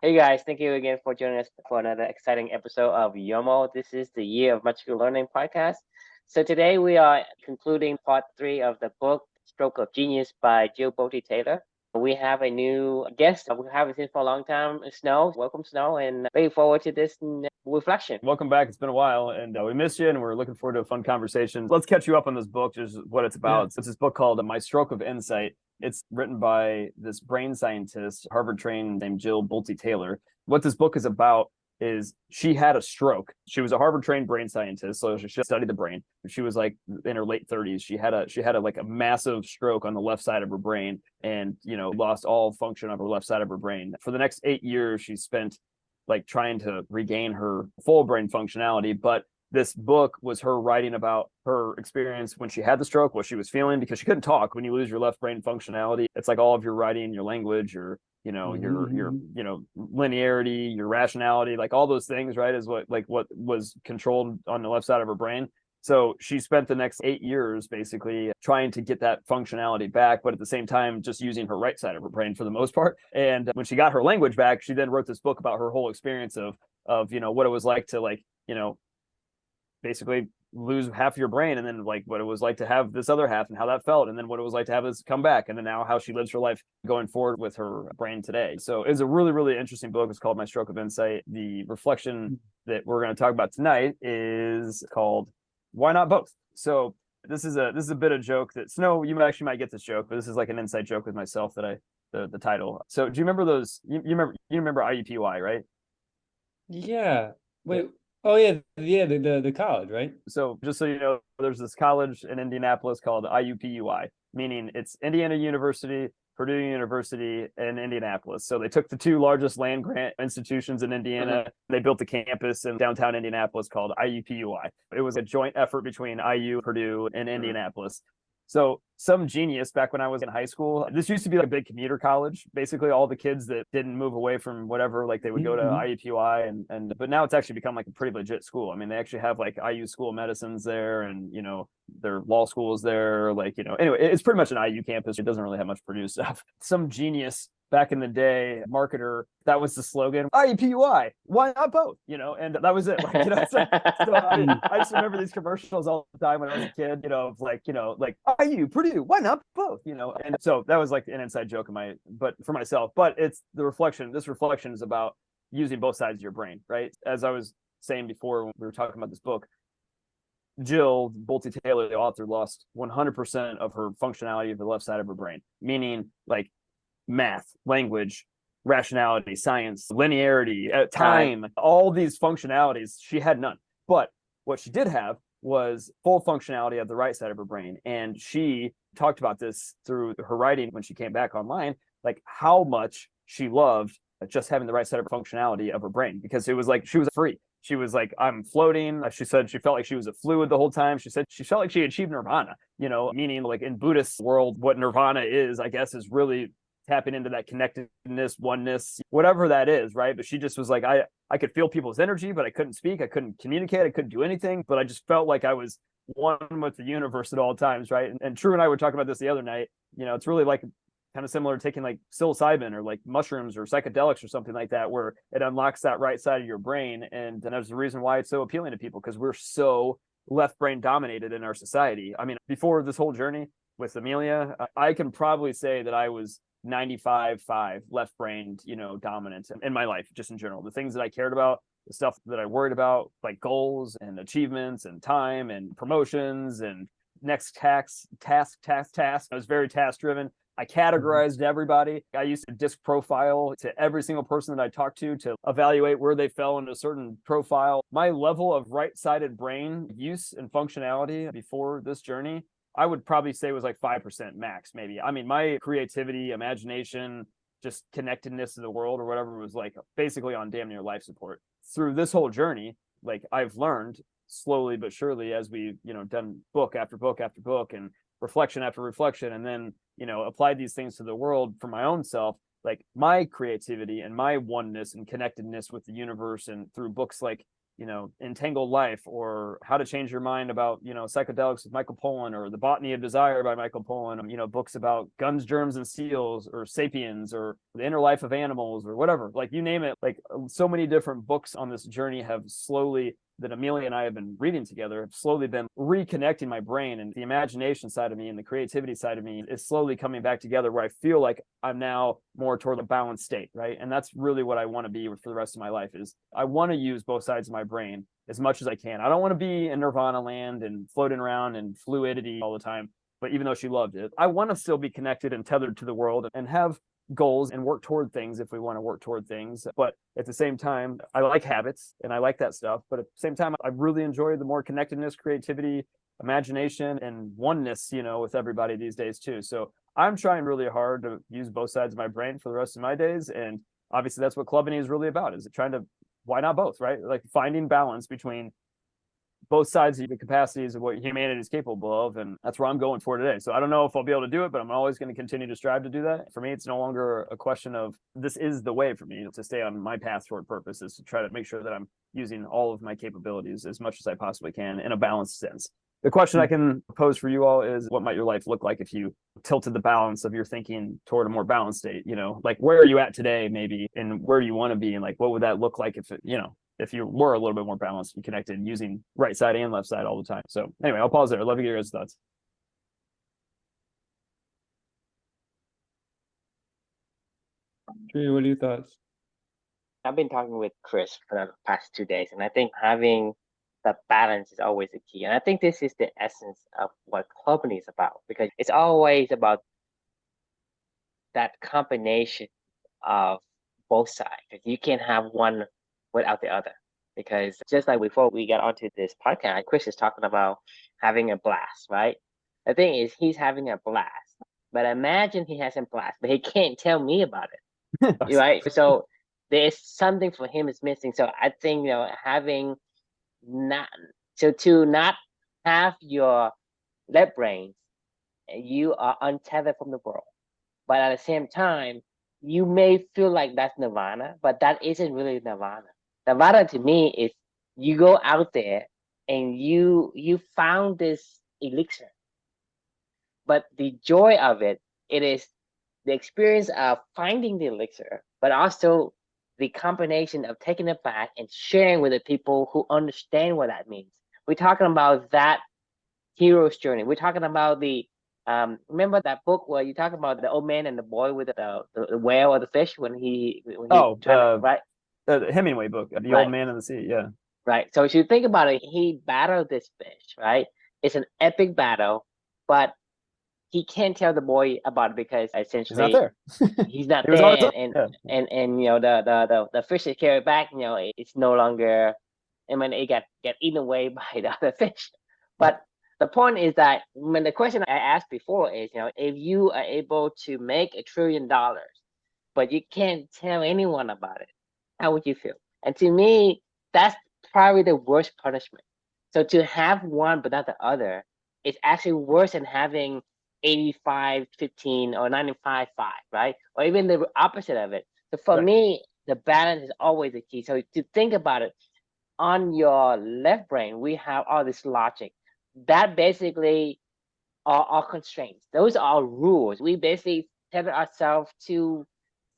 Hey guys, thank you again for joining us for another exciting episode of Yomo. This is the Year of Magical Learning podcast. So today we are concluding part three of the book Stroke of Genius by Jill Bolty Taylor. We have a new guest. We haven't seen for a long time, Snow. Welcome, Snow, and looking forward to this reflection. Welcome back. It's been a while, and we missed you, and we're looking forward to a fun conversation. Let's catch you up on this book, just what it's about. Yeah. It's this book called My Stroke of Insight. It's written by this brain scientist, Harvard-trained, named Jill Bolty Taylor. What this book is about is she had a stroke. She was a Harvard-trained brain scientist, so she studied the brain. She was like in her late 30s. She had a massive stroke on the left side of her brain, and lost all function of her left side of her brain. For the next 8 years, she spent like trying to regain her full brain functionality. But this book was her writing about her experience when she had the stroke, what she was feeling, because she couldn't talk. When you lose your left brain functionality, it's like all of your writing, your language, your linearity, your rationality, like all those things, right, is what was controlled on the left side of her brain. So she spent the next 8 years basically trying to get that functionality back, but at the same time, just using her right side of her brain for the most part. And when she got her language back, she then wrote this book about her whole experience of what it was like to basically lose half of your brain, and then like what it was like to have this other half and how that felt, and then what it was like to have this come back, and then now how she lives her life going forward with her brain today. So it's a really, really interesting book. It's called My Stroke of Insight. The reflection that we're going to talk about tonight is called Why Not Both? So this is a bit of joke that Snow, you actually might get this joke, but this is like an inside joke with myself that the title. So do you remember those? You remember IUPUI, right? Yeah. Wait. Oh yeah, the college, right? So just so you know, there's this college in Indianapolis called IUPUI, meaning it's Indiana University, Purdue University, and Indianapolis. So they took the two largest land grant institutions in Indiana. They built a campus in downtown Indianapolis called IUPUI. It was a joint effort between IU, Purdue, and Indianapolis. So some genius back when I was in high school, this used to be like a big commuter college. Basically, all the kids that didn't move away from whatever, like they would go to IUPUI, but now it's actually become like a pretty legit school. I mean, they actually have like IU School of Medicine's there, and their law school is there. Anyway, it's pretty much an IU campus. It doesn't really have much Purdue stuff. Some genius back in the day, marketer, that was the slogan, IUPUI, why not both? And that was it. I just remember these commercials all the time when I was a kid, like IU, Purdue, why not both? And so that was like an inside joke but for myself. But it's the reflection. This reflection is about using both sides of your brain, right? As I was saying before when we were talking about this book, Jill Bolty Taylor, the author, lost 100% of her functionality of the left side of her brain, meaning like math, language, rationality, science, linearity, time, all these functionalities, she had none. But what she did have was full functionality of the right side of her brain. And she talked about this through her writing when she came back online, like how much she loved just having the right side of functionality of her brain, because it was like she was free. She was like, I'm floating. She said she felt like she was a fluid the whole time. She said she felt like she achieved nirvana, meaning like in Buddhist world, what nirvana is, I guess, is really tapping into that connectedness, oneness, whatever that is, right? But she just was like, I could feel people's energy, but I couldn't speak, I couldn't communicate, I couldn't do anything, but I just felt like I was one with the universe at all times, right? And True and I were talking about this the other night. It's really like kind of similar to taking like psilocybin or like mushrooms or psychedelics or something like that, where it unlocks that right side of your brain. And that's the reason why it's so appealing to people, because we're so left brain dominated in our society. I mean, before this whole journey with Amelia, I can probably say that I was 95/5 left brained, dominant in my life, just in general. The things that I cared about, the stuff that I worried about, like goals and achievements and time and promotions and next task. I was very task driven. I categorized everybody. I used to disc profile to every single person that I talked to evaluate where they fell into a certain profile. My level of right-sided brain use and functionality before this journey, I would probably say was like 5% max, maybe. I mean, my creativity, imagination, just connectedness to the world or whatever was like basically on damn near life support. Through this whole journey, like I've learned slowly but surely as we've, done book after book after book and reflection after reflection, and then, applied these things to the world for my own self, like my creativity and my oneness and connectedness with the universe, and through books like Entangled Life, or How to Change Your Mind about, psychedelics with Michael Pollan, or The Botany of Desire by Michael Pollan, books about guns, germs, and seals, or Sapiens, or The Inner Life of Animals, or whatever, like you name it. Like so many different books on this journey have slowly, that Amelia and I have been reading together, have slowly been reconnecting my brain, and the imagination side of me and the creativity side of me is slowly coming back together, where I feel like I'm now more toward a balanced state, right? And that's really what I want to be for the rest of my life. Is I want to use both sides of my brain as much as I can. I don't want to be in nirvana land and floating around in fluidity all the time. But even though she loved it, I want to still be connected and tethered to the world and have goals and work toward things if we want to work toward things. But at the same time, I like habits and I like that stuff. But at the same time, I really enjoy the more connectedness, creativity, imagination, and oneness, with everybody these days too. So I'm trying really hard to use both sides of my brain for the rest of my days. And obviously that's what Clubbing is really about, is trying to, why not both, right? Like finding balance between both sides of the capacities of what humanity is capable of. And that's where I'm going for today. So I don't know if I'll be able to do it, but I'm always going to continue to strive to do that. For me, it's no longer a question of this is the way for me to stay on my path toward purpose, is to try to make sure that I'm using all of my capabilities as much as I possibly can in a balanced sense. The question I can pose for you all is, what might your life look like if you tilted the balance of your thinking toward a more balanced state? Like where are you at today, maybe, and where do you want to be? And like, what would that look like if you were a little bit more balanced and connected, using right side and left side all the time? So anyway, I'll pause there. I'd love to get your guys' thoughts. Tree, what are your thoughts? I've been talking with Chris for the past 2 days, and I think having the balance is always the key. And I think this is the essence of what Clubbing is about, because it's always about that combination of both sides. You can't have one without the other. Because just like before we got onto this podcast, Chris is talking about having a blast, right? The thing is, he's having a blast. But imagine he has a blast, but he can't tell me about it, right? So there's something for him is missing. So I think, having to not have your left brain, you are untethered from the world. But at the same time, you may feel like that's nirvana, but that isn't really nirvana. Nirvana to me is you go out there and you found this elixir. But the joy of it is the experience of finding the elixir, but also the combination of taking it back and sharing with the people who understand what that means. We're talking about that hero's journey. We're talking about the remember that book where you talk about the old man and the boy with the whale or the fish when he right? The Hemingway book, The Right. Old Man in the Sea. Yeah. Right. So if you think about it, he battled this fish, right? It's an epic battle, but he can't tell the boy about it because essentially He's not there. he's not He was on his there, own. and Yeah. and the fish is carried back. It's no longer. I mean, it got eaten away by the other fish. But the point is that when the question I asked before is, if you are able to make $1 trillion, but you can't tell anyone about it, how would you feel? And to me, that's probably the worst punishment. So to have one but not the other is actually worse than having 85-15 or 95-5, right? Or even the opposite of it. So for me, the balance is always the key. So to think about it, on your left brain, we have all this logic. That basically are our constraints. Those are rules. We basically tether ourselves to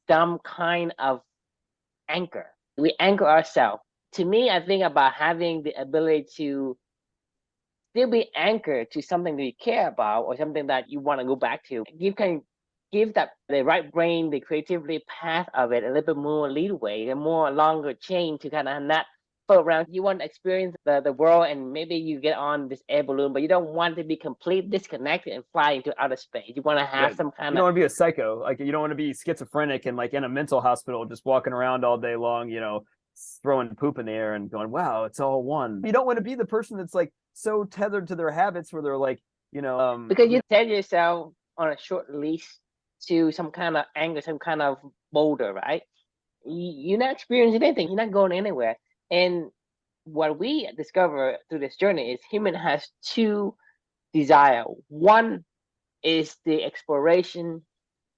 some kind of anchor. We anchor ourselves. To me, I think about having the ability to still be anchored to something that you care about or something that you want to go back to. You can give that the right brain, the creativity path of it a little bit more leadway, a more longer chain to kind of not float around. You want to experience the world, and maybe you get on this air balloon, but you don't want to be completely disconnected and fly into outer space. You want to have some kind You don't want to be a psycho. Like, you don't want to be schizophrenic and like in a mental hospital just walking around all day long, throwing poop in the air and going, wow, it's all one. You don't want to be the person that's like so tethered to their habits where they're like, because you tell yourself on a short leash to some kind of anger, some kind of boulder, right? You're not experiencing anything. You're not going anywhere. And what we discover through this journey is human has two desire. One is the exploration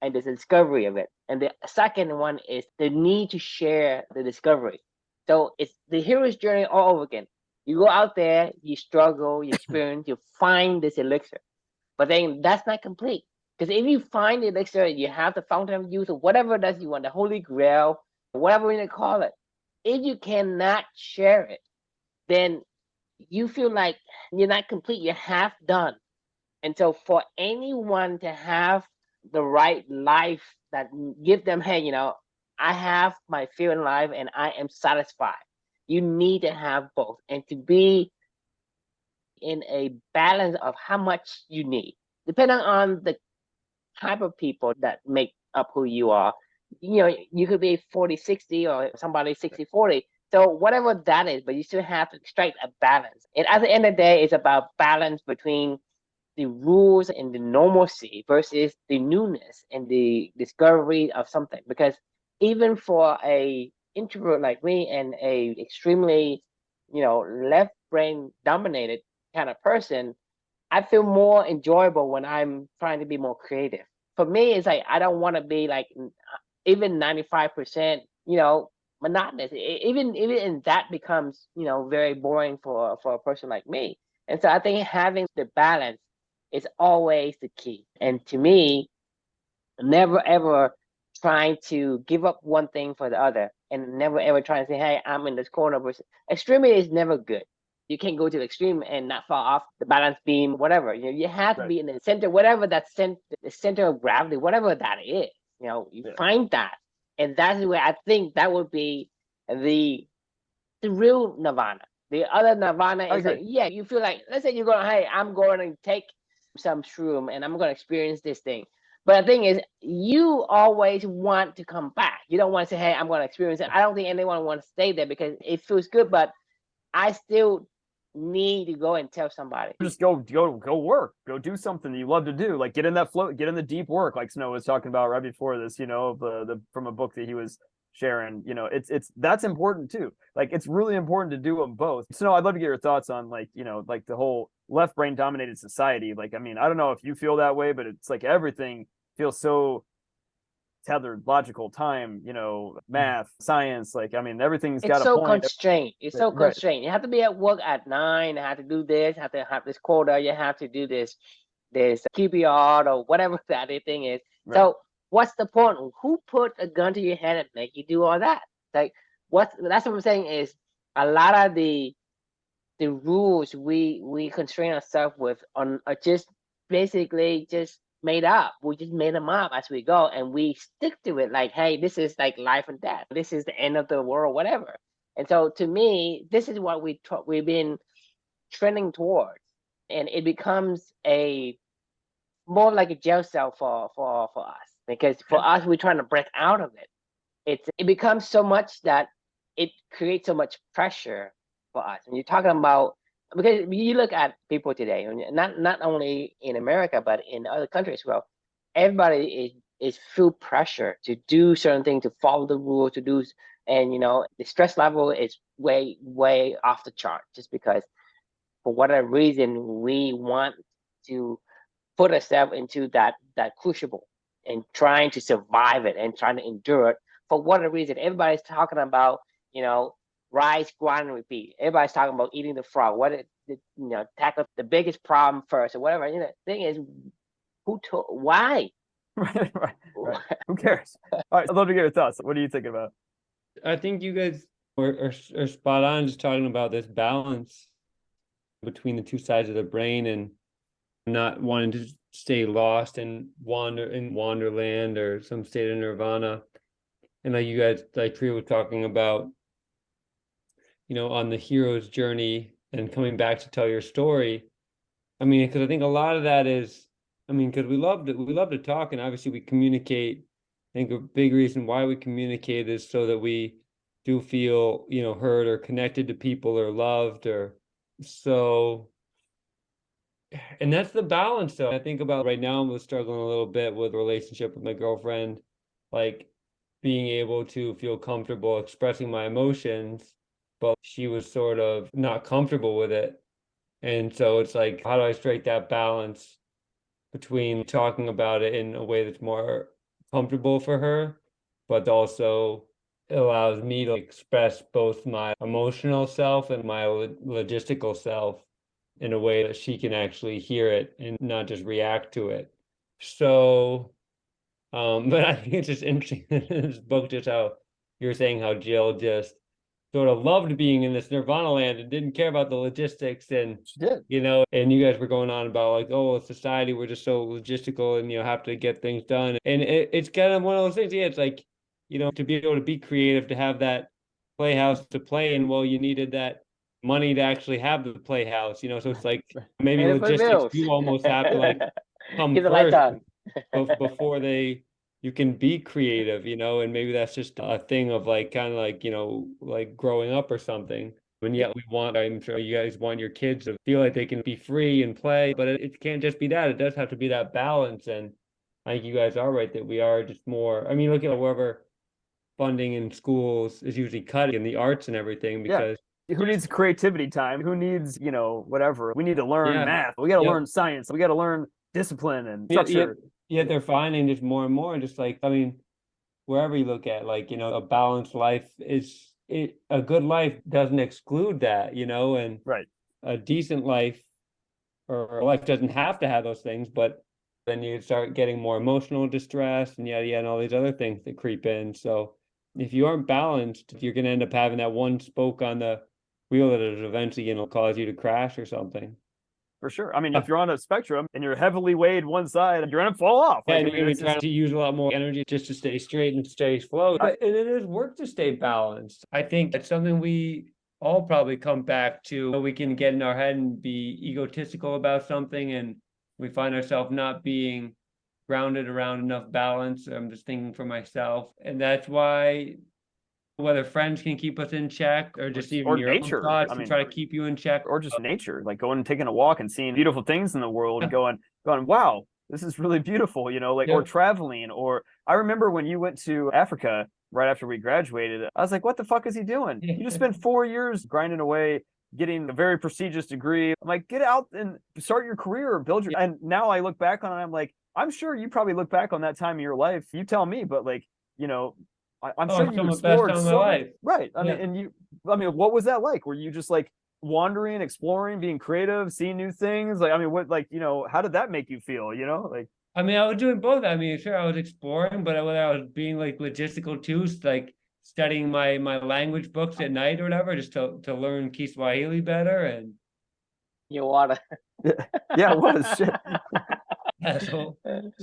and the discovery of it. And the second one is the need to share the discovery. So it's the hero's journey all over again. You go out there, you struggle, you experience, you find this elixir. But then that's not complete. Because if you find the elixir, you have the fountain of youth or whatever it is you want, the holy grail, whatever you call it. If you cannot share it, then you feel like you're not complete, you're half done. And so for anyone to have the right life that give them, hey, I have my feeling life and I am satisfied. You need to have both and to be in a balance of how much you need, depending on the type of people that make up who you are. You could be 40-60 or somebody 60-40. So whatever that is, but you still have to strike a balance. And at the end of the day, it's about balance between the rules and the normalcy versus the newness and the discovery of something. Because even for a introvert like me and a extremely, left brain dominated kind of person, I feel more enjoyable when I'm trying to be more creative. For me, it's like I don't want to be like even 95%, monotonous. Even that becomes, very boring for a person like me. And so I think having the balance is always the key. And to me, never ever trying to give up one thing for the other, and never ever trying to say, hey, I'm in this corner. Versus extremity is never good. You can't go to the extreme and not fall off the balance beam, whatever. You have to Right. be in the center, whatever that the center of gravity, whatever that is. You Yeah. find that, and that's where I think that would be the the real nirvana. The other nirvana I is like, agree. yeah, you feel like, let's say you're going, hey, I'm going to take some shroom and I'm going to experience this thing. But the thing is, you always want to come back. You don't want to say, hey, I'm going to experience it. I don't think anyone wants to stay there because it feels good, but I still need to go and tell somebody. Just go work, go do something that you love to do, like get in that flow, get in the deep work, like Snow was talking about right before this, the from a book that he was sharing. It's that's important too. Like it's really important to do them both. Snow, I'd love to get your thoughts on, like, like the whole left brain dominated society. Like, I mean, I don't know if you feel that way, but it's like everything feels so tethered, logical, time, math, science. Like, I mean, everything's It's got a so point. constrained. It's so Right. constrained. You have to be at work at 9. You have to do this. You have to have this quota. You have to do this QBR or whatever that thing is. Right. So what's the point? Who put a gun to your head and make you do all that? Like that's what I'm saying is a lot of the rules we constrain ourselves with on are just basically just made up. We just made them up as we go, and we stick to it. Like, hey, this is like life and death. This is the end of the world, whatever. And so, to me, this is what we've been trending towards, and it becomes a more like a jail cell for us because for us, we're trying to break out of it. It becomes so much that it creates so much pressure for us. When you're talking about, because you look at people today, not only in America but in other countries as well, everybody is feel pressure to do certain things, to follow the rules, to do, and the stress level is way off the chart just because for whatever reason we want to put ourselves into that crucible and trying to survive it and trying to endure it for whatever reason. Everybody's talking about, rise, grind, and repeat. Everybody's talking about eating the frog. Tackle the biggest problem first or whatever. Thing is, who told? Why? Right. Who cares? All right, I'd love to get your thoughts. What are you thinking about? I think you guys are spot on just talking about this balance between the two sides of the brain and not wanting to stay lost and wander in wonderland or some state of nirvana. And like you guys, like Priya was talking about, on the hero's journey and coming back to tell your story. I mean, because I think a lot of that is, because we love to talk, and obviously we communicate. I think a big reason why we communicate is so that we do feel, heard or connected to people or loved or so. And that's the balance, though. I think about right now, I'm struggling a little bit with a relationship with my girlfriend, like being able to feel comfortable expressing my emotions, but she was sort of not comfortable with it. And so it's like, how do I strike that balance between talking about it in a way that's more comfortable for her, but also allows me to express both my emotional self and my logistical self in a way that she can actually hear it and not just react to it. So, but I think it's just interesting in this book, just how you're saying how Jill just sort of loved being in this Nirvana land and didn't care about the logistics. And She did. and you guys were going on about like, oh, society, we're just so logistical and have to get things done. And it's kind of one of those things. Yeah, it's like, to be able to be creative, to have that playhouse to play in, well, you needed that money to actually have the playhouse, so it's like maybe And for logistics bills. do almost have to like come Keep the lights first on. before you can be creative, and maybe that's just a thing of like kind of like, like growing up or something. And yet I'm sure you guys want your kids to feel like they can be free and play, but it can't just be that. It does have to be that balance. And I think you guys are right that we are just more, I mean, look at wherever funding in schools is usually cut in the arts and everything, Yeah. because Who needs creativity time? Who needs, whatever? We need to learn yeah, math. We got to yep. learn science. We got to learn discipline and Yet, structure. yet they're finding just more and more, just like, I mean, wherever you look at, like, a balanced life a good life doesn't exclude that, and Right. a decent life or a life doesn't have to have those things, but then you start getting more emotional distress and yada, yada, and all these other things that creep in. So if you aren't balanced, you're going to end up having that one spoke on the wheel that is eventually, cause you to crash or something. For sure. I mean, if you're on a spectrum and you're heavily weighed one side, you're going to fall off. Yeah, Like, and I mean, you're it's trying just, to use a lot more energy just to stay straight and stay flow. But and it is work to stay balanced. I think it's something we all probably come back to. We can get in our head and be egotistical about something, and we find ourselves not being grounded around enough balance. I'm just thinking for myself. And that's why whether friends can keep us in check or just even or your own nature. thoughts I to mean, try to keep you in check. or just nature, like going and taking a walk and seeing beautiful things in the world and going, wow, this is really beautiful, like, or traveling. Or I remember when you went to Africa right after we graduated, I was like, what the fuck is he doing? You just spent 4 years grinding away, getting a very prestigious degree. I'm like, get out and start your career or build your. And now I look back on it, I'm like, I'm sure you probably look back on that time of your life. You tell me, but like, I'm sure you Some of the best explored time of my so life. right. I mean, what was that like? Were you just like wandering, exploring, being creative, seeing new things? Like, I mean, what, like, how did that make you feel? Like, I mean, I was doing both. I mean, sure, I was exploring, but when I was being like logistical too, like studying my language books at night or whatever, just to learn Kiswahili better. And Your water. yeah, it was shit. yeah, so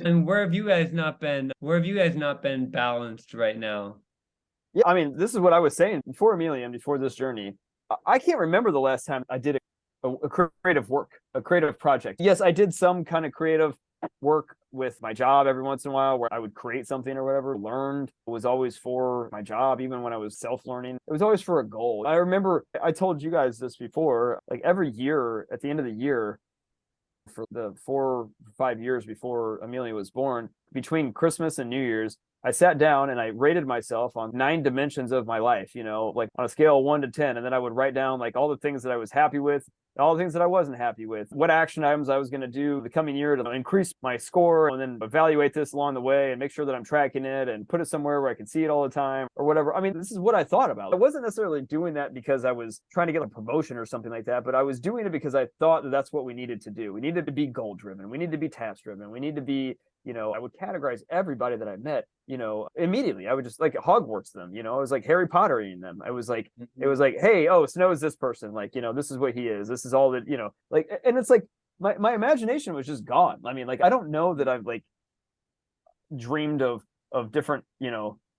and where have you guys not been? Where have you guys not been balanced right now? Yeah, I mean, this is what I was saying before Amelia and before this journey. I can't remember the last time I did a creative work, a creative project. Yes, I did some kind of creative work with my job every once in a while where I would create something or whatever. Learned it was always for my job, even when I was self-learning. It was always for a goal. I remember I told you guys this before, like every year at the end of the year, for the 4 or 5 years before Amelia was born, between Christmas and New Year's, I sat down and I rated myself on 9 dimensions of my life, like on a scale of 1 to 10. And then I would write down like all the things that I was happy with, all the things that I wasn't happy with, what action items I was going to do the coming year to increase my score, and then evaluate this along the way and make sure that I'm tracking it and put it somewhere where I can see it all the time or whatever. I mean, this is what I thought about. I wasn't necessarily doing that because I was trying to get a promotion or something like that, but I was doing it because I thought that that's what we needed to do. We needed to be goal driven. We need to be task driven. We need to be, I would categorize everybody that I met, immediately. I would just like Hogwarts them, I was like Harry Pottering them. I was like, it was like, hey, oh, Snow is this person. Like, this is what he is. This is all that, like, and it's like my imagination was just gone. I mean, like, I don't know that I've like dreamed of different,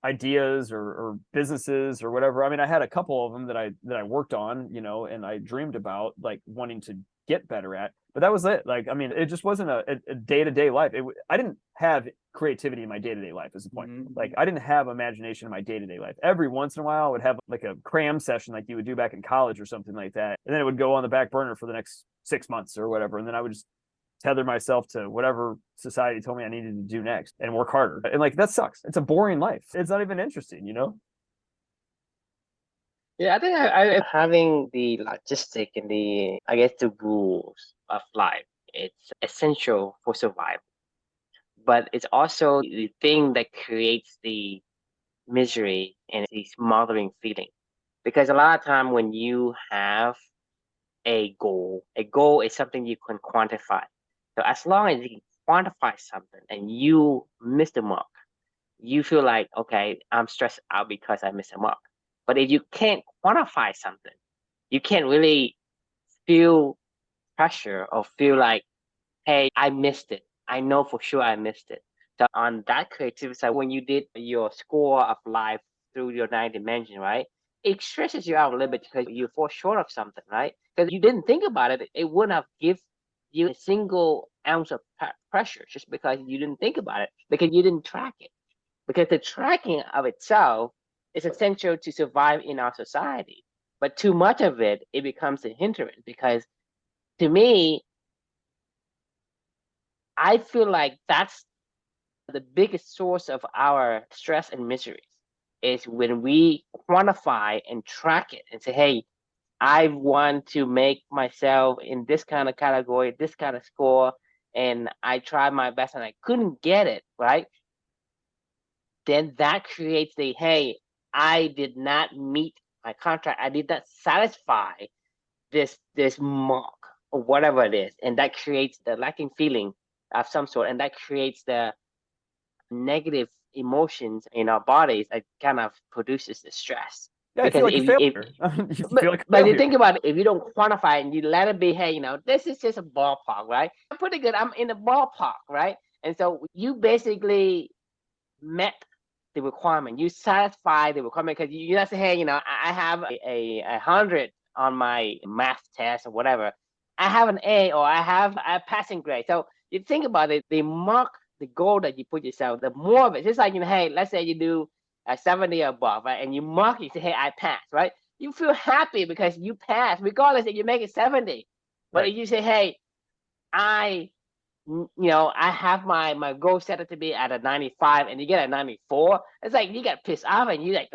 ideas or businesses or whatever. I mean, I had a couple of them that I worked on, and I dreamed about like wanting to get better at, but that was it. Like, I mean, it just wasn't a day-to-day life. I didn't have creativity in my day-to-day life is the point. Mm-hmm. Like, I didn't have imagination in my day-to-day life. Every once in a while I would have like a cram session like you would do back in college or something like that, and then it would go on the back burner for the next 6 months or whatever, and then I would just tether myself to whatever society told me I needed to do next and work harder. And like, that sucks. It's a boring life. It's not even interesting, Yeah, I think I having the logistic and I guess the rules of life. It's essential for survival, but it's also the thing that creates the misery and the smothering feeling. Because a lot of time when you have a goal is something you can quantify. So as long as you can quantify something and you miss the mark, you feel like, okay, I'm stressed out because I missed the mark. But if you can't quantify something, you can't really feel pressure or feel like, hey, I missed it. I know for sure I missed it. So on that creativity side, when you did your score of life through your 9 dimension, right? It stresses you out a little bit because you fall short of something, right? Because you didn't think about it. It wouldn't have give you a single ounce of pressure just because you didn't think about it, because you didn't track it. Because the tracking of itself is essential to survive in our society. But too much of it, it becomes a hindrance because to me, I feel like that's the biggest source of our stress and miseries is when we quantify and track it and say, hey, I want to make myself in this kind of category, this kind of score, and I tried my best and I couldn't get it, right? Then that creates the, hey, I did not meet my contract. I did not satisfy this mark or whatever it is. And that creates the lacking feeling of some sort. And that creates the negative emotions in our bodies that kind of produces the stress. Yeah, I feel like a failure. You feel like a but you failure. think about it, if you don't quantify it and you let it be, hey, this is just a ballpark, right? I'm pretty good. I'm in the ballpark, right? And so you basically met the requirement. You satisfy the requirement because you not say, hey, I have a 100 on my math test or whatever. I have an A or I have a passing grade. So you think about it, the mark, the goal that you put yourself, the more of it. Just like, hey, let's say you do a 70 or above, right? And you mark it, you say, hey, I passed, right? You feel happy because you passed, regardless if you make it 70. But if you say, hey, I have my goal set to be at a 95 and you get a 94, it's like you get pissed off and you like,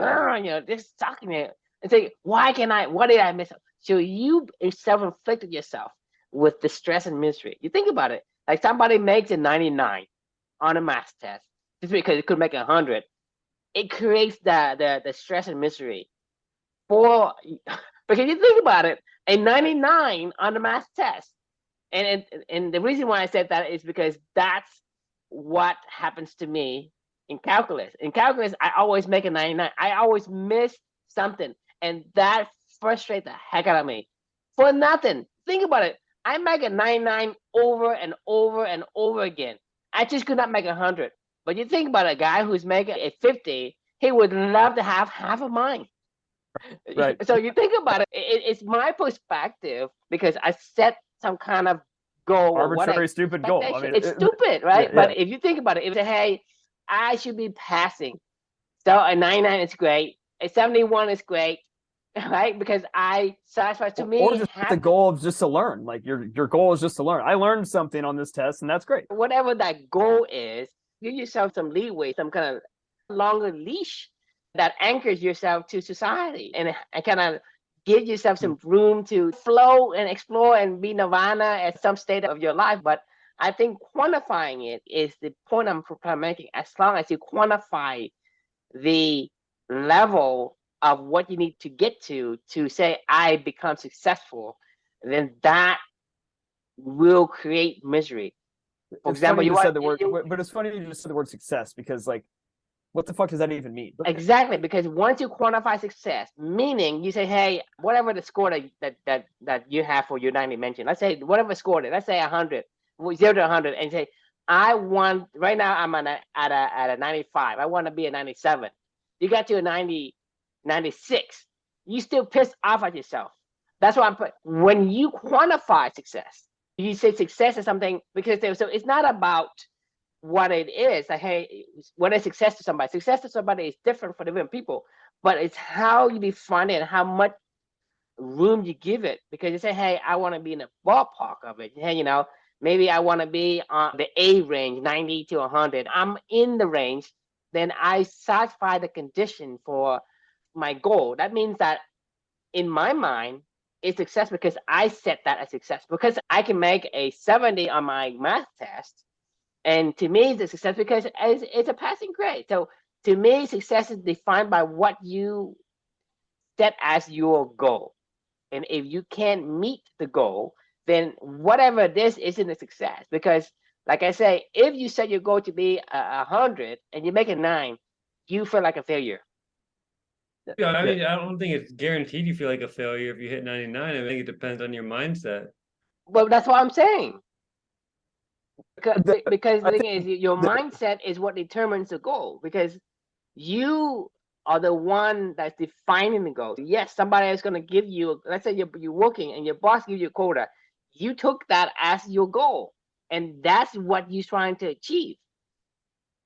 this sucking it. And say, what did I miss? So you self-inflicted yourself with the stress and misery. You think about it, like somebody makes a 99 on a math test just because it could make 100. It creates the stress and misery for because you think about it, a 99 on the math test. And the reason why I said that is because that's what happens to me in calculus. In calculus, I always make a 99. I always miss something. And that frustrates the heck out of me. For nothing. Think about it. I make a 99 over and over and over again. I just could not make 100. But you think about a guy who's making a 50, he would love to have half of mine. Right. So you think about it, it's my perspective because I set some kind of goal, arbitrary, stupid goal. I mean, it's stupid, right? Yeah. But if you think about it, if you say, hey, I should be passing, so a 99 is great, a 71 is great, right? Because I satisfy to me. Or just the goal of just to learn. Like your goal is just to learn. I learned something on this test, and that's great. Whatever that goal is, give yourself some leeway, some kind of longer leash that anchors yourself to society and kind of give yourself some room to flow and explore and be nirvana at some state of your life. But I think quantifying it is the point I'm making. As long as you quantify the level of what you need to get to say, I become successful, then that will create misery. For example, you said the word, but it's funny you just said the word success because, like, what the fuck does that even mean? Exactly, because once you quantify success, meaning you say, hey, whatever the score that you have for your 9 dimension, let's say whatever score it is, let's say 100, 0 to 100, and say, I want, right now I'm at a 95, I want to be a 97. You got to a 96, you still pissed off at yourself. That's why when you quantify success, you say success is something, because so it's not about what it is. Like, hey, what is success to somebody? Success to somebody is different for different people, but it's how you define it and how much room you give it. Because you say, hey, I want to be in the ballpark of it. Hey, maybe I want to be on the A range, 90 to 100. I'm in the range, then I satisfy the condition for my goal. That means that in my mind, it's success because I set that as success. Because I can make a 70 on my math test, and to me, it's a success because it's a passing grade. So To me, success is defined by what you set as your goal. And if you can't meet the goal, then whatever this isn't a success. Because, like I say, if you set your goal to be 100 and you make it 9, you feel like a failure. Yeah, I mean, I don't think it's guaranteed you feel like a failure if you hit 99. I think it depends on your mindset. Well, that's what I'm saying. Because the I thing think is, your mindset is what determines the goal. Because you are the one that's defining the goal. Yes, somebody is going to give you, let's say you're working and your boss gives you a quota. You took that as your goal. And that's what you're trying to achieve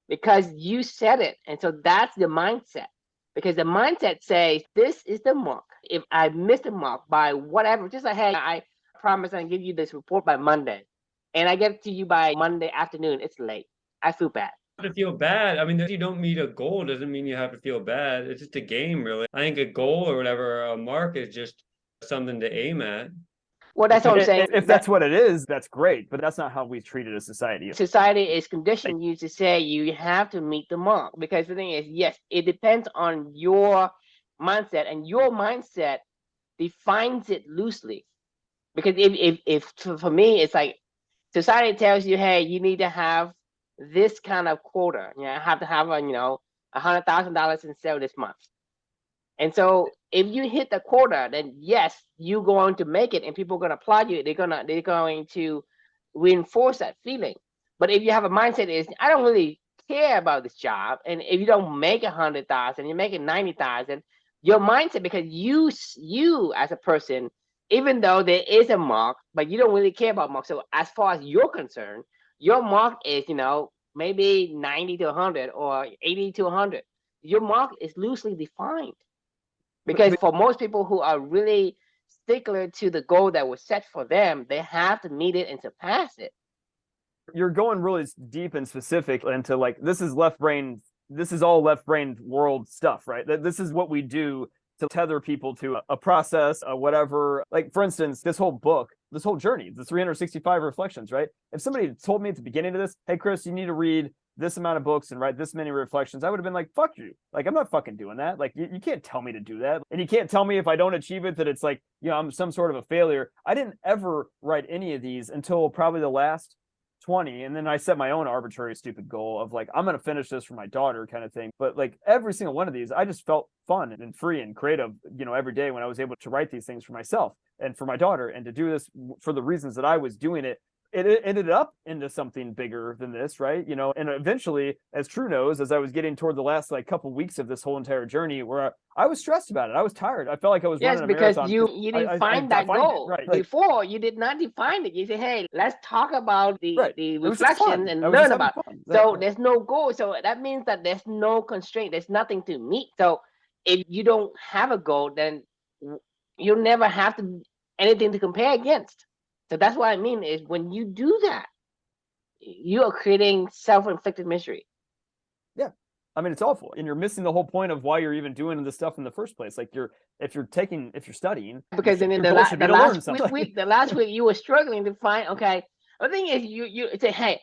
because you set it. And so that's the mindset. Because the mindset says, this is the mark. If I miss the mark by whatever, just like, hey, I promise I'll give you this report by Monday. And I get it to you by Monday afternoon, it's late. I feel bad. To feel bad. I mean, if you don't meet a goal doesn't mean you have to feel bad. It's just a game, really. I think a goal or whatever, a mark is just something to aim at. Well, that's what I'm saying. If that's what it is, that's great, but that's not how we treat it as society. Society is conditioning you to say you have to meet the mark because the thing is, yes, it depends on your mindset, and your mindset defines it loosely. Because if for me, it's like society tells you, hey, you need to have this kind of quota. You know, I have to have $100,000 in sale this month. And so if you hit the quota, then yes, you're going to make it and people are going to applaud you. They're going to reinforce that feeling. But if you have a mindset is, I don't really care about this job. And if you don't make 100,000, you're making 90,000, your mindset, because you as a person, even though there is a mark, but you don't really care about mark. So as far as you're concerned, your mark is, maybe 90 to 100 or 80 to 100. Your mark is loosely defined. Because for most people who are really stickler to the goal that was set for them, they have to meet it and surpass it. You're going really deep and specific into like, this is all left brain world stuff, right? This is what we do to tether people to a process, whatever. Like, for instance, this whole book, this whole journey, the 365 reflections, right? If somebody had told me at the beginning of this, hey, Chris, you need to read this amount of books and write this many reflections, I would have been like, fuck you. Like, I'm not fucking doing that. Like, you can't tell me to do that. And you can't tell me if I don't achieve it that it's like, I'm some sort of a failure. I didn't ever write any of these until probably the last 20. And then I set my own arbitrary, stupid goal of like, I'm going to finish this for my daughter kind of thing. But like every single one of these, I just felt fun and free and creative, every day when I was able to write these things for myself and for my daughter and to do this for the reasons that I was doing it. It ended up into something bigger than this, right? And eventually, as True knows, as I was getting toward the last like couple weeks of this whole entire journey, where I was stressed about it, I was tired. I felt like I was running a marathon. Yes, because you defined that goal. Right. Before, you did not define it. You say, hey, let's talk about the reflection and learn about it. So there's no goal. So that means that there's no constraint. There's nothing to meet. So if you don't have a goal, then you'll never have anything to compare against. So that's what I mean is when you do that, you are creating self-inflicted misery. Yeah. I mean, it's awful. And you're missing the whole point of why you're even doing this stuff in the first place. Like if you're studying. Because then in the last week you were struggling to find, okay. The thing is you say, hey,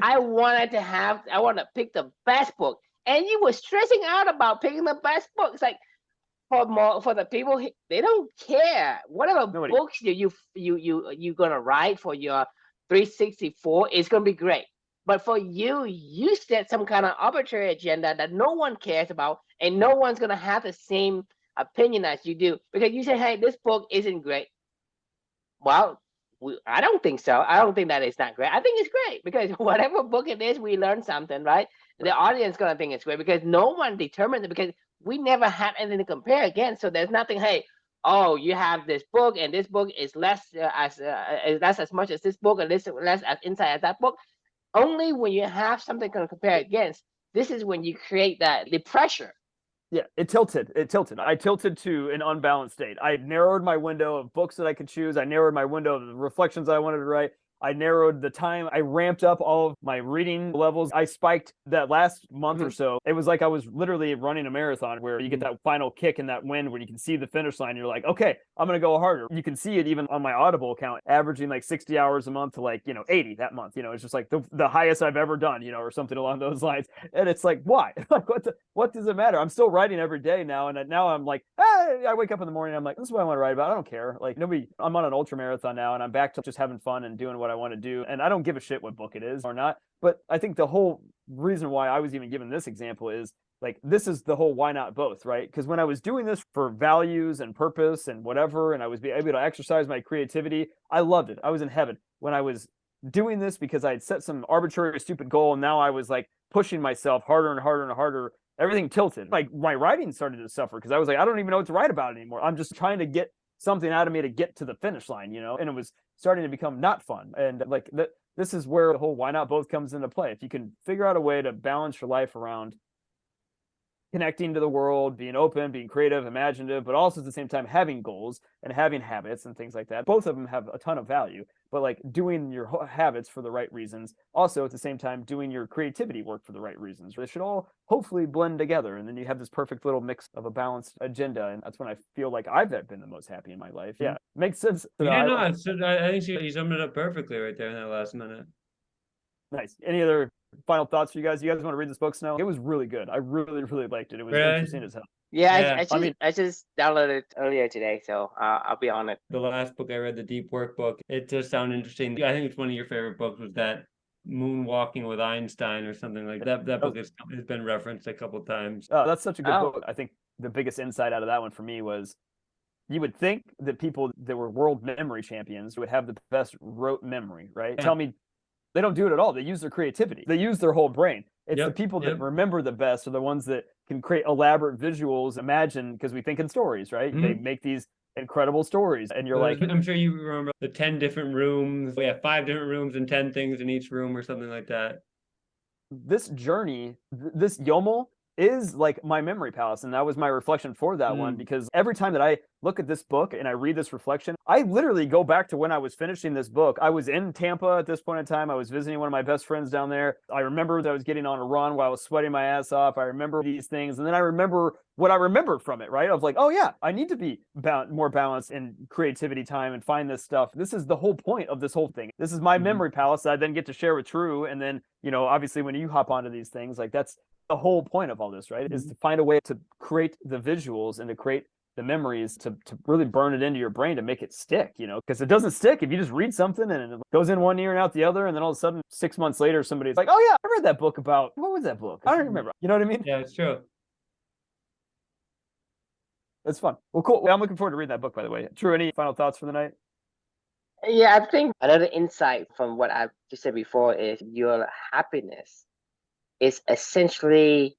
I want to pick the best book. And you were stressing out about picking the best book. It's like, for the people, they don't care whatever books you're gonna write for your 364 is gonna be great. But for you set some kind of arbitrary agenda that no one cares about, and no one's gonna have the same opinion as you do because you say, hey, this book isn't great. Well, I don't think so. I don't think that it's not great. I think it's great because whatever book it is, we learn something, right? The audience gonna think it's great because no one determines it because we never have anything to compare against. So there's nothing, hey, oh, you have this book and this book is less as much as this book and this less as inside as that book. Only when you have something to compare against, this is when you create the pressure. Yeah, it tilted. I tilted to an unbalanced state. I narrowed my window of books that I could choose. I narrowed my window of the reflections I wanted to write. I narrowed the time. I ramped up all of my reading levels. I spiked that last month or so. It was like I was literally running a marathon where you get that final kick and that wind when you can see the finish line. You're like, okay, I'm going to go harder. You can see it even on my Audible account, averaging like 60 hours a month to like, 80 that month. It's just like the highest I've ever done, or something along those lines. And it's like, why? Like, what does it matter? I'm still writing every day now. And now I'm like, hey, I wake up in the morning. I'm like, this is what I want to write about. I don't care. Like I'm on an ultra marathon now and I'm back to just having fun and doing what I want to do. And I don't give a shit what book it is or not. But I think the whole reason why I was even given this example is like, this is the whole why not both, right? Because when I was doing this for values and purpose and whatever, and I was able to exercise my creativity, I loved it. I was in heaven. When I was doing this because I had set some arbitrary, stupid goal, and now I was like pushing myself harder and harder and harder, everything tilted. Like my writing started to suffer because I was like, I don't even know what to write about anymore. I'm just trying to get something out of me to get to the finish line, and it was starting to become not fun. And like this is where the whole why not both comes into play. If you can figure out a way to balance your life around connecting to the world, being open, being creative, imaginative, but also at the same time having goals and having habits and things like that. Both of them have a ton of value, but like doing your habits for the right reasons, also at the same time doing your creativity work for the right reasons. They should all hopefully blend together, and then you have this perfect little mix of a balanced agenda, and that's when I feel like I've been the most happy in my life. Yeah, makes sense. Yeah, no, I think you summed it up perfectly right there in that last minute. Nice. Any other final thoughts for you guys? You guys want to read this book, Snow? It was really good. I really, really liked it. It was interesting as hell. Yeah, I just downloaded it earlier today, so I'll be on it. The last book I read, the Deep Work book, it does sound interesting. I think it's one of your favorite books was that Moonwalking with Einstein or something like that. That book has been referenced a couple of times. Oh, that's such a good book. I think the biggest insight out of that one for me was you would think that people that were world memory champions would have the best rote memory, right? Yeah. Tell me, they don't do it at all. They use their creativity. They use their whole brain. It's the people that remember the best are the ones that can create elaborate visuals, imagine, because we think in stories, right? They make these incredible stories. And you're like, I'm sure you remember the 10 different rooms. We have 5 different rooms and 10 things in each room or something like that. This journey, this Yomo is like my memory palace. And that was my reflection for that one, because every time that I look at this book and I read this reflection, I literally go back to when I was finishing this book. I was in Tampa at this point in time. I was visiting one of my best friends down there. I remember that I was getting on a run while I was sweating my ass off. I remember these things. And then I remember what I remembered from it, right? I was like, oh yeah, I need to be more balanced in creativity time and find this stuff. This is the whole point of this whole thing. This is my memory palace that I then get to share with True. And then, obviously when you hop onto these things, like that's the whole point of all this, right? Is to find a way to create the visuals and to create the memories to really burn it into your brain to make it stick, because it doesn't stick if you just read something and it goes in one ear and out the other. And then all of a sudden, 6 months later, somebody's like, oh yeah, I read that book about, what was that book? I don't remember. You know what I mean? Yeah, it's true. It's fun. Well, cool. Well, I'm looking forward to reading that book, by the way. True, any final thoughts for the night? Yeah, I think another insight from what I've just said before is your happiness is essentially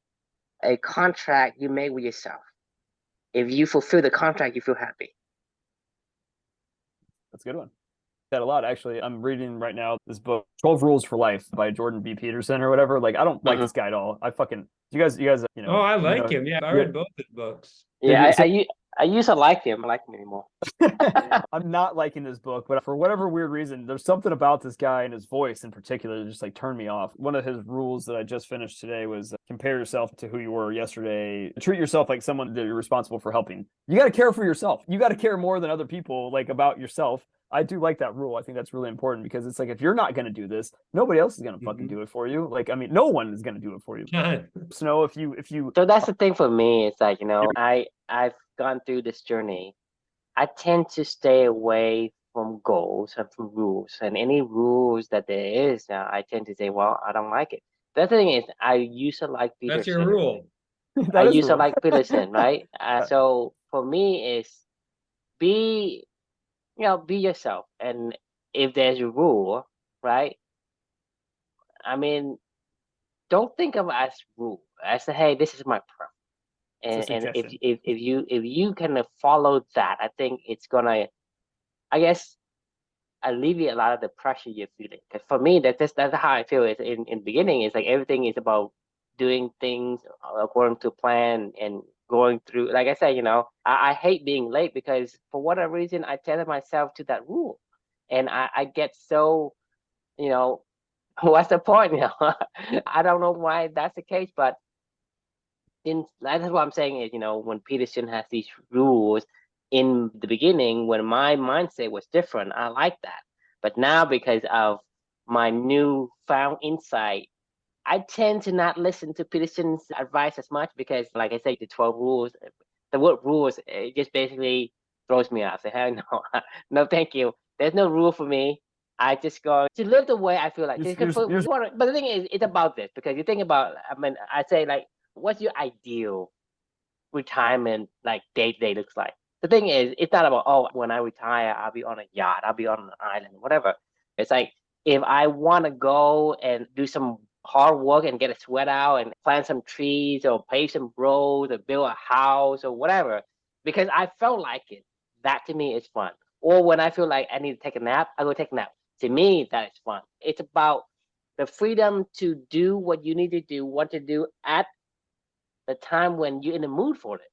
a contract you make with yourself. If you fulfill the contract, you feel happy. That's a good one. That a lot, actually. I'm reading right now this book, 12 Rules for Life by Jordan B. Peterson or whatever. Like, I don't like this guy at all. You guys, Oh, I like him. Yeah, I read both his books. Yeah, I used to like him. I like him anymore. I'm not liking this book, but for whatever weird reason, there's something about this guy and his voice in particular that just like turned me off. One of his rules that I just finished today was compare yourself to who you were yesterday. Treat yourself like someone that you're responsible for helping. You got to care for yourself. You got to care more than other people, like about yourself. I do like that rule. I think that's really important because it's like, if you're not going to do this, nobody else is going to fucking do it for you. Like, I mean, no one is going to do it for you. Snow, if you. So that's the thing for me. It's like, I've gone through this journey. I tend to stay away from goals and from rules, and any rules that there is, I tend to say, well, I don't like it. The thing is, I used to like Peterson. That's your rule. I used to like Peterson, right? So for me, is be yourself. And if there's a rule, right? I mean, don't think of it as rule. I say, hey, this is my preference. And if you kind of follow that, I think it's gonna, I guess, alleviate a lot of the pressure you're feeling. Because for me, that's how I feel. Is in the beginning, it's like everything is about doing things according to plan and going through. Like I said, I hate being late because for whatever reason I tether myself to that rule, and I get so you know, what's the point? I don't know why that's the case, but that's what I'm saying is, when Peterson has these rules in the beginning, when my mindset was different, I like that. But now, because of my newfound insight, I tend to not listen to Peterson's advice as much because, like I said, the 12 rules, the word rules, it just basically throws me off. Say, hell no, no, thank you. There's no rule for me. I just go to live the way I feel like. But the thing is, it's about this because you think about, I say, like, what's your ideal retirement like day to day looks like? The thing is, it's not about, oh, when I retire, I'll be on a yacht, I'll be on an island, whatever. It's like, if I want to go and do some hard work and get a sweat out and plant some trees or pave some roads or build a house or whatever, because I felt like it, that to me is fun. Or when I feel like I need to take a nap, I go take a nap. To me, that is fun. It's about the freedom to do what you need to do, want to do at the time when you're in the mood for it.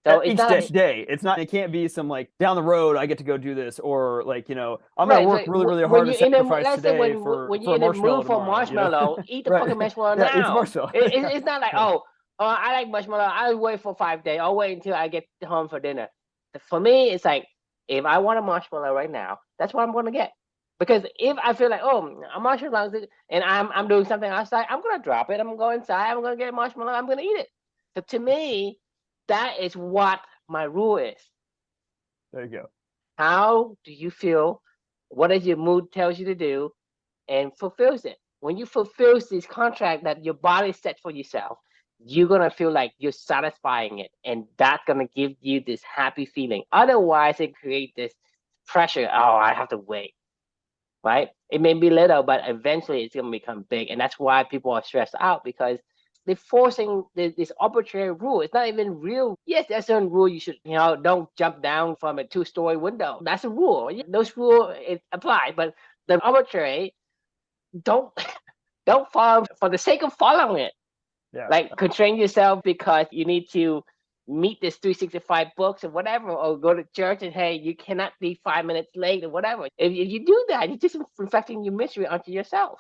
So it's each day. It's not. It can't be some like down the road. I get to go do this, or like I'm right, gonna work really hard to sacrifice today when for you're a in the marshmallow mood for tomorrow. marshmallow, eat the Right. fucking marshmallow Yeah, eat the now. marshmallow. It's not like, oh, I like marshmallow. I'll wait for 5 days. I'll wait until I get home for dinner. For me, it's like, if I want a marshmallow right now, that's what I'm gonna get. Because if I feel like, oh, a marshmallow, and I'm doing something outside, I'm gonna drop it. I'm gonna go inside. I'm gonna get a marshmallow. I'm gonna eat it. So to me, that is what my rule is. There you go. How do you feel? What does your mood tells you to do, and fulfills it? When you fulfill this contract that your body set for yourself, you're gonna feel like you're satisfying it, and that's gonna give you this happy feeling. Otherwise, it creates this pressure. Oh, I have to wait, right? It may be little, but eventually it's gonna become big, and that's why people are stressed out because they're forcing this arbitrary rule. It's not even real. Yes, there's a certain rule you should, don't jump down from a 2-story window. That's a rule. Those rules apply, but the arbitrary, don't don't follow for the sake of following it. Yeah. Like, constrain yourself because you need to meet this 365 books or whatever, or go to church and, hey, you cannot be 5 minutes late or whatever. If you do that, you're just inflicting your misery onto yourself.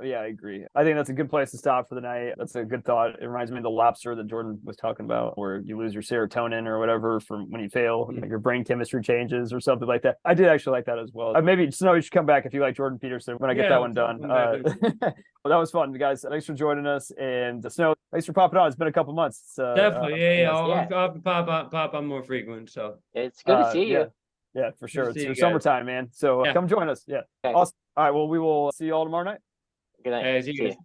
Yeah, I agree. I think that's a good place to stop for the night. That's a good thought. It reminds me of the lobster that Jordan was talking about, where you lose your serotonin or whatever from when you fail, your brain chemistry changes or something like that. I did actually like that as well. Maybe Snow, you should come back if you like Jordan Peterson when I get that one done. Well, that was fun, guys. Thanks for joining us, and Snow, thanks for popping on. It's been a couple months. Definitely, I'll pop on more frequent. So it's good to see you. Yeah, for sure. It's your summertime, man. So come join us. Yeah. Okay. Awesome. All right. Well, we will see you all tomorrow night. Good night. See you guys.